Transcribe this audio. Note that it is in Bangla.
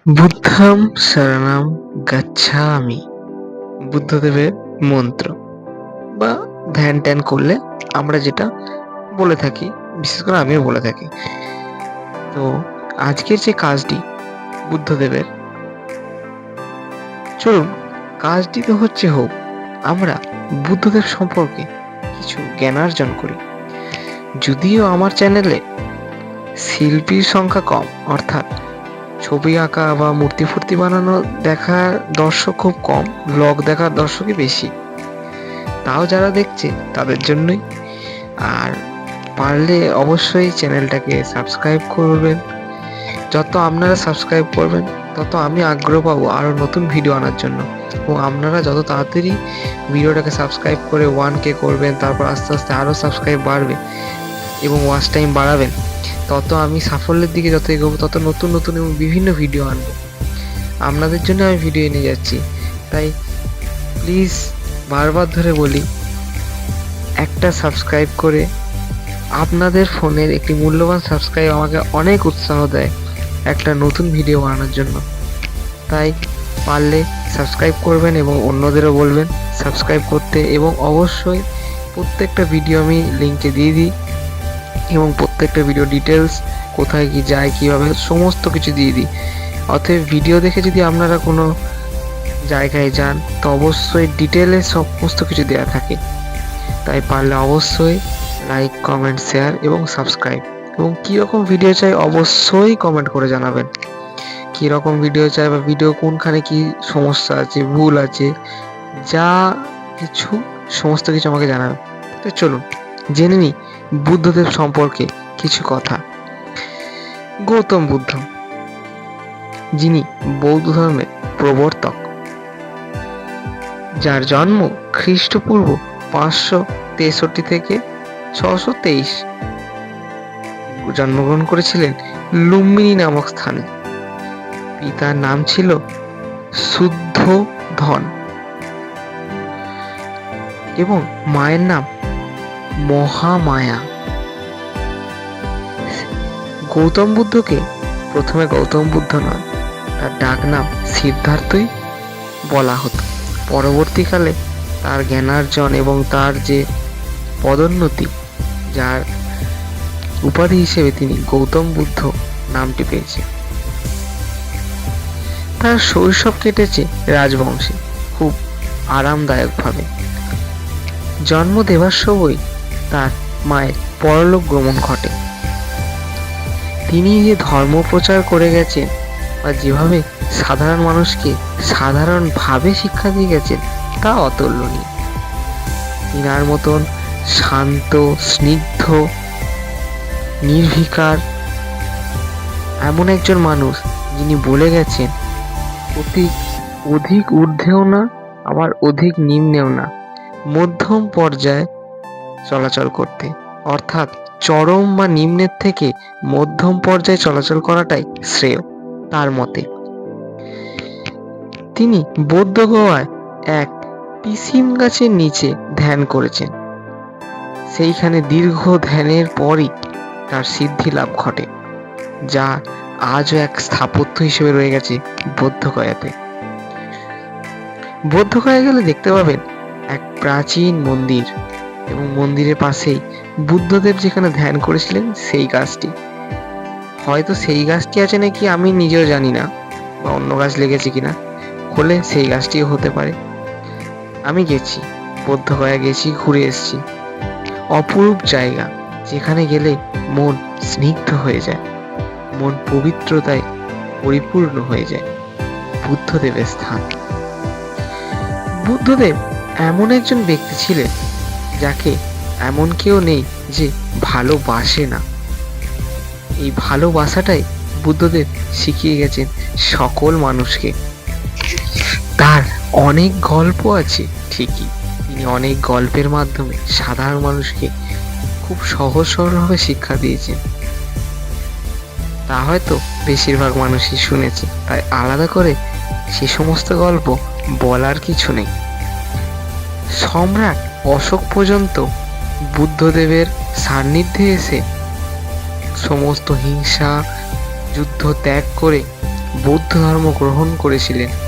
বুদ্ধং শরণং গচ্ছামি, বুদ্ধদেবের মন্ত্র বা ধ্যান ট্যান করলে আমরা যেটা বলে থাকি, বিশেষ করে আমিও বলে থাকি। তো আজকের যে কাজটি বুদ্ধদেবের, চলুন কাজটি তো হোক, আমরা বুদ্ধদেব সম্পর্কে কিছু জ্ঞানার্জন করি। যদিও আমার চ্যানেলে শিল্পীর সংখ্যা কম, অর্থাৎ ছবি আঁকা বা মূর্তি ফুর্তি বানানো দেখার দর্শক খুব কম, ব্লগ দেখার দর্শকই বেশি। তাও যারা দেখছে তাদের জন্যই। আর পারলে অবশ্যই চ্যানেলটাকে সাবস্ক্রাইব করবেন। যত আপনারা সাবস্ক্রাইব করবেন তত আমি আগ্রহ পাবো আরও নতুন ভিডিও আনার জন্য, এবং আপনারা যত তাড়াতাড়ি ভিডিওটাকে সাবস্ক্রাইব করে 1K করবেন, তারপর আস্তে আস্তে আরও সাবস্ক্রাইব বাড়বে এবং ওয়াচ টাইম বাড়াবেন, তত আমি সাফল্যের দিকে যত এগোবো তত নতুন নতুন এবং বিভিন্ন ভিডিও আনবো। আপনাদের জন্য আমি ভিডিও এনে যাচ্ছি। তাই প্লিজ বারবার ধরে বলি, একটা সাবস্ক্রাইব করে আপনাদের ফোনের একটি মূল্যবান সাবস্ক্রাইব আমাকে অনেক উৎসাহ দেয় একটা নতুন ভিডিও বানানোর জন্য। তাই পারলে সাবস্ক্রাইব করবেন এবং অন্যদেরও বলবেন সাবস্ক্রাইব করতে, এবং অবশ্যই প্রত্যেকটা ভিডিও আমি লিঙ্কে দিয়ে দিই এবং প্রত্যেকটা ভিডিও ডিটেলস কোথায় কি যায়, কীভাবে, সমস্ত কিছু দিয়ে দিই। অতএব ভিডিও দেখে যদি আপনারা কোনো জায়গায় যান তো অবশ্যই ডিটেলে সমস্ত কিছু দেওয়া থাকে। তাই পারলে অবশ্যই লাইক, কমেন্ট, শেয়ার এবং সাবস্ক্রাইব, এবং কীরকম ভিডিও চাই অবশ্যই কমেন্ট করে জানাবেন। কীরকম ভিডিও চাই বা ভিডিও কোনখানে কি সমস্যা আছে, ভুল আছে, যা কিছু সমস্ত কিছু আমাকে জানাবেন। তো চলুন জেনে নিই বুদ্ধদেব সম্পর্কে কিছু কথা। গৌতম বুদ্ধ, যিনি বৌদ্ধ ধর্মের প্রবর্তক, যার জন্ম খ্রিস্টপূর্ব 563 থেকে 623, জন্মগ্রহণ করেছিলেন লুম্বিনী নামক স্থানে। পিতার নাম ছিল শুদ্ধোধন এবং মায়ের নাম মহামায়া। গৌতম বুদ্ধকে প্রথমে গৌতম বুদ্ধ নয়, তার ডাক নাম সিদ্ধার্থই বলা হতো। পরবর্তীকালে তার জ্ঞানার্জন এবং তার যে পদোন্নতি, যার উপাধি হিসেবে তিনি গৌতম বুদ্ধ নামটি পেয়েছেন। তার শৈশব কেটেছে রাজবংশে খুব আরামদায়কভাবে। জন্ম দেবার সময়ই তার মায়ের পরলোক গমন ঘটে। তিনি যে ধর্ম প্রচার করে গেছেন বা যেভাবে সাধারণ মানুষকে সাধারণভাবে শিক্ষা দিয়ে গেছেন তা অতুলনীয়। তিনার মতন শান্ত, স্নিগ্ধ, নির্বিকার এমন একজন মানুষ, যিনি বলে গেছেন অধিক ঊর্ধ্বেও না, আবার অধিক নিম্নেও না, মধ্যম পর্যায়ে চলাচল করতে। অর্থাৎ চরম বা নিম্নের থেকে মধ্যম পর্যায়ে চলাচল করাটাই শ্রেয় তার মতে। তিনি বৌদ্ধ গয়ায় এক পিসিম গাছের নিচে ধ্যান করেছেন। সেইখানে দীর্ঘ ধ্যানের পরই তার সিদ্ধি লাভ ঘটে, যা আজও এক স্থাপত্য হিসেবে রয়ে গেছে বৌদ্ধগয়াতে। বৌদ্ধগয়া গেলে দেখতে পাবেন এক প্রাচীন মন্দির, এবং মন্দিরের পাশেই বুদ্ধদেব যেখানে ধ্যান করেছিলেন সেই গাছটি। হয়তো সেই গাছটি আছে নাকি আমি নিজেও জানি না, বা অন্য গাছ লেগেছে কিনা, হলে সেই গাছটিও হতে পারে। আমি গেছি, বৌদ্ধগয়া গেছি, ঘুরে এসেছি। অপরূপ জায়গা, যেখানে গেলে মন স্নিগ্ধ হয়ে যায়, মন পবিত্রতায় পরিপূর্ণ হয়ে যায়। বুদ্ধদেবের স্থান। বুদ্ধদেব এমন একজন ব্যক্তি ছিলেন যাকে এমন কেউ নেই যে ভালোবাসে না। এই ভালোবাসাটাই বুদ্ধদেব শিখিয়ে গেছেন সকল মানুষকে। তার অনেক গল্প আছে ঠিকই, তিনি অনেক গল্পের মাধ্যমে সাধারণ মানুষকে খুব সহজ সরলভাবে শিক্ষা দিয়েছেন। তা হয়তো বেশিরভাগ মানুষই শুনেছে, তাই আলাদা করে সে সমস্ত গল্প বলার কিছু নেই। সম্রাট অশোক পর্যন্ত বুদ্ধদেবের সান্নিধ্যে এসে সমস্ত হিংসা, যুদ্ধ ত্যাগ করে বৌদ্ধ ধর্ম গ্রহণ করেছিলেন।